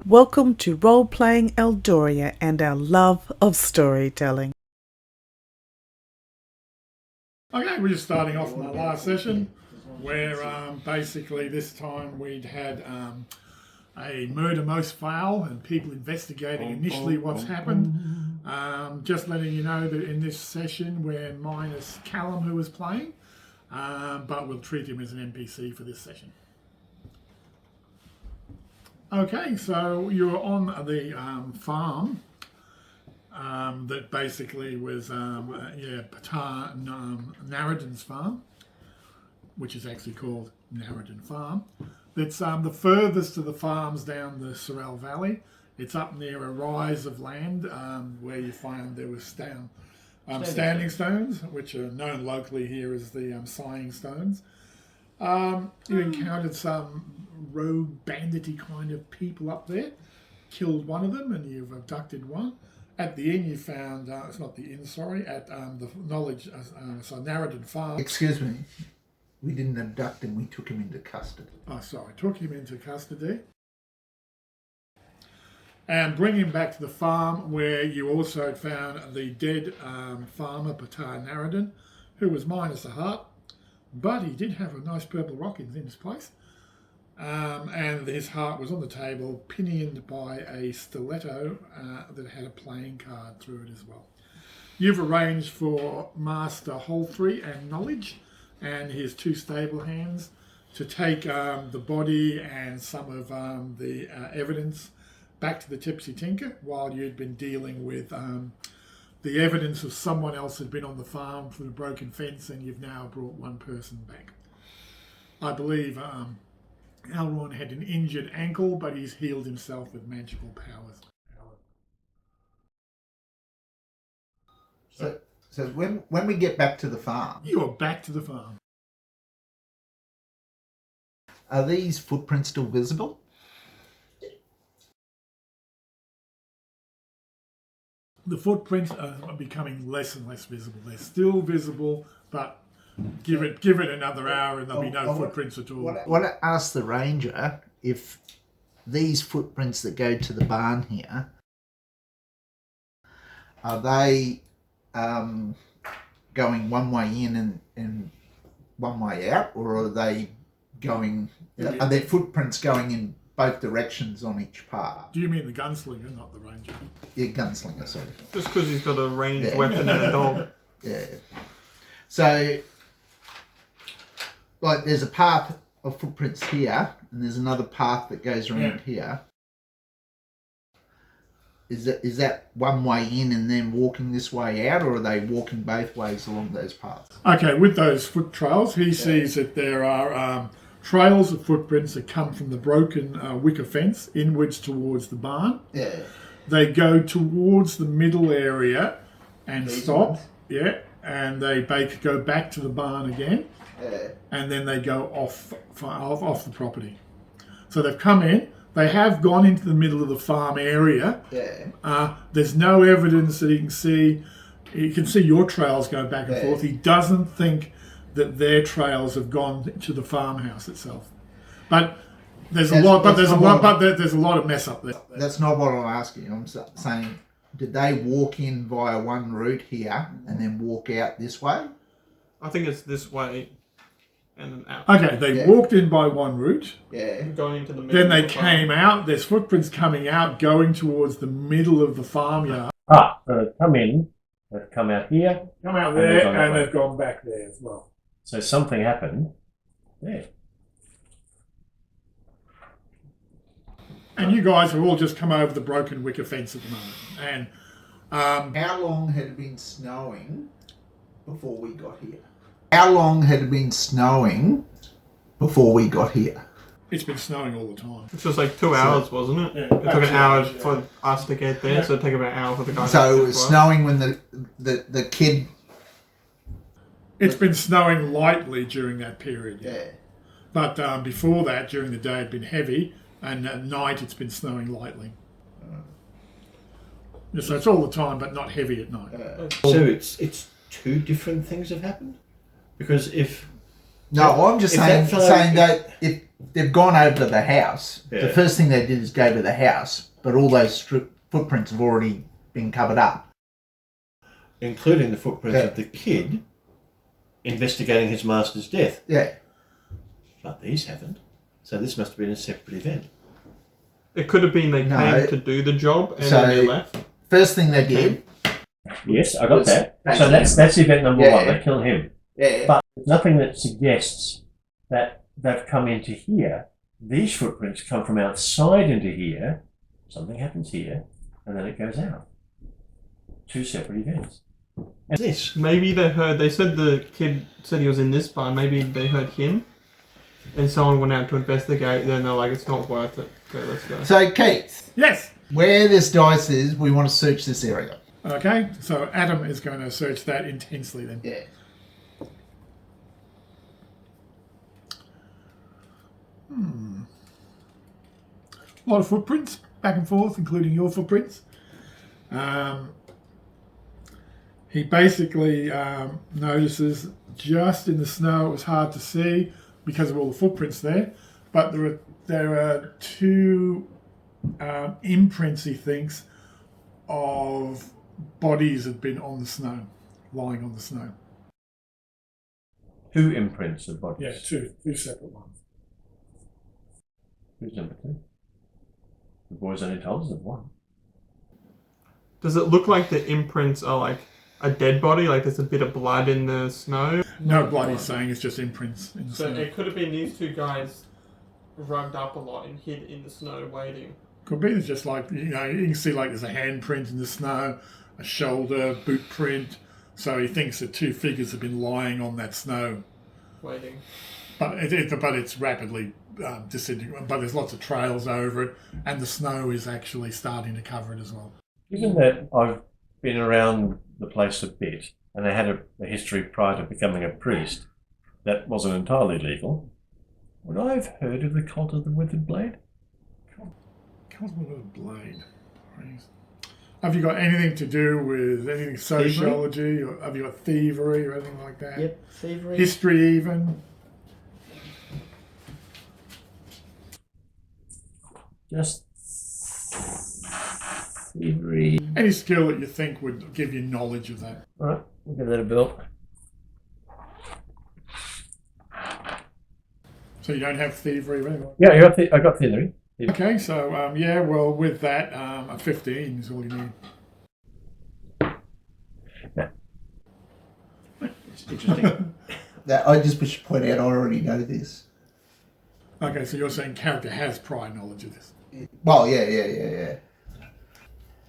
Welcome to Role-Playing Eldoria and our love of storytelling. Okay, we're just starting off from our last session where basically this time we'd had a murder most foul and people investigating initially what's happened. Just letting you know that in this session we're minus Callum who was playing, but we'll treat him as an NPC for this session. Okay, so you're on the farm that basically was Patar Narradin's farm, which is actually called Narradin Farm. It's the furthest of the farms down the Sorrel Valley. It's up near a rise of land where you find there was standing stones, which are known locally here as the sighing stones. You encountered some rogue bandity kind of people up there, killed one of them, and you've abducted one. At the inn you found, it's not the inn, sorry, at the knowledge, Narradin Farm. Excuse me, we didn't abduct him, we took him into custody. Oh, sorry, took him into custody. And bring him back to the farm where you also found the dead farmer, Patar Narradin, who was minus a heart, but he did have a nice purple rock in his place. And his heart was on the table, pinioned by a stiletto that had a playing card through it as well. You've arranged for Master Foolery and Knowledge and his two stable hands to take the body and some of the evidence back to the Tipsy Tinker while you'd been dealing with the evidence of someone else had been on the farm for the broken fence, and you've now brought one person back. I believe Elron had an injured ankle, but he's healed himself with magical powers. So when we get back to the farm... You're back to the farm. Are these footprints still visible? The footprints are becoming less and less visible. They're still visible, but give it another hour and there'll be no footprints at all. I want to ask the ranger if these footprints that go to the barn here, are they going one way in and one way out, or are they going? Are their footprints going in both directions on each path? Do you mean the gunslinger, not the ranger? Yeah, gunslinger, sorry. Just because he's got a ranged weapon and a dog. Yeah. So, like, there's a path of footprints here, and there's another path that goes around here. Is that one way in and then walking this way out, or are they walking both ways along those paths? Okay, with those foot trails, he sees that there are trails of footprints that come from the broken wicker fence inwards towards the barn. Yeah. They go towards the middle area and stop. Yeah, and they go back to the barn again. And then they go off the property. So they've come in. They have gone into the middle of the farm area. There's no evidence that he can see. You can see your trails go back and forth. He doesn't think that their trails have gone to the farmhouse itself. But there's a lot of mess up there. That's not what I'm asking. I'm saying, did they walk in via one route here and then walk out this way? I think it's this way and then out. Okay, they walked in by one route. Yeah. Going into the middle. Then they came out. There's footprints coming out, going towards the middle of the farmyard. So they've come in, they've come out here. Come out there, and they've gone back there as well. So something happened there. And you guys have all just come over the broken wicker fence at the moment. And how long had it been snowing before we got here? How long had it been snowing before we got here? It's been snowing all the time. It was like 2 hours, wasn't it? Yeah, it took an hour for us to get there, so it took about an hour for the guys. So it was snowing when the kid... It's been snowing lightly during that period. Yeah. But before that, during the day, it had been heavy, and at night it's been snowing lightly. So it's all the time, but not heavy at night. So it's two different things have happened? Because if No, I'm just If saying, that fellow- saying that if they've gone over to the house, the Yeah. first thing they did is go to the house, but all those footprints have already been covered up. Including the footprints Yeah. of the kid investigating his master's death. Yeah. But these haven't. So this must have been a separate event. It could have been they No. came to do the job and So- then they left. First thing they did. Yes, I got that. That's So that's event number Yeah. one. They kill him. Yeah. But there's nothing that suggests that they've come into here. These footprints come from outside into here. Something happens here, and then it goes out. Two separate events. And this. Maybe they said the kid said he was in this barn. Maybe they heard him, and someone went out to investigate. Then they're like, it's not worth it. Okay, let's go. So, Keith, Yes. where this dice is, we want to search this area. Okay, so Adam is going to search that intensely then. Yeah. A lot of footprints back and forth, including your footprints. He basically notices just in the snow it was hard to see because of all the footprints there, but there are two imprints, he thinks, of bodies that have been on the snow, lying on the snow. Two imprints of bodies. Yeah, two separate ones. Who's number two? The boys only told us of one. Does it look like the imprints are like a dead body? Like there's a bit of blood in the snow? No blood, he's saying, it's just imprints in the So snow. it could have been these two guys rubbed up a lot and hid in the snow waiting. Could be. It's just like, you can see like there's a handprint in the snow, a shoulder, boot print. So he thinks that two figures have been lying on that snow. Waiting. But it's rapidly disintegrating. But there's lots of trails over it, and the snow is actually starting to cover it as well. Given that I've been around the place a bit, and I had a history prior to becoming a priest that wasn't entirely legal, would I have heard of the cult of the Withered Blade? Cult with a blade. Have you got anything to do with anything sociology, or have you got thievery or anything like that? Yep, thievery. History even. Just thievery. Any skill that you think would give you knowledge of that. All right, we'll give that a bill. So you don't have thievery or anything? Yeah, I got thievery. Okay, so well, with that, a 15 is all you need. It's interesting. I just wish to point out I already know this. Okay, so you're saying character has prior knowledge of this. Well, yeah.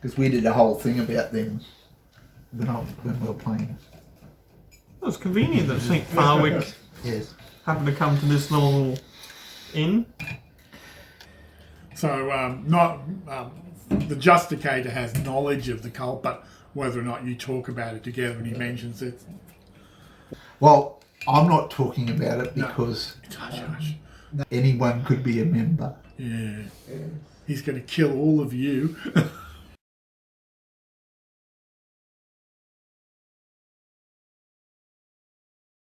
Because we did a whole thing about them when we were playing. It was convenient that St. Farwick Yes. happened to come to this little inn. So the Justicator has knowledge of the cult, but whether or not you talk about it together and he mentions it. Well, I'm not talking about it because Hush. anyone could be a member. Yeah. He's going to kill all of you.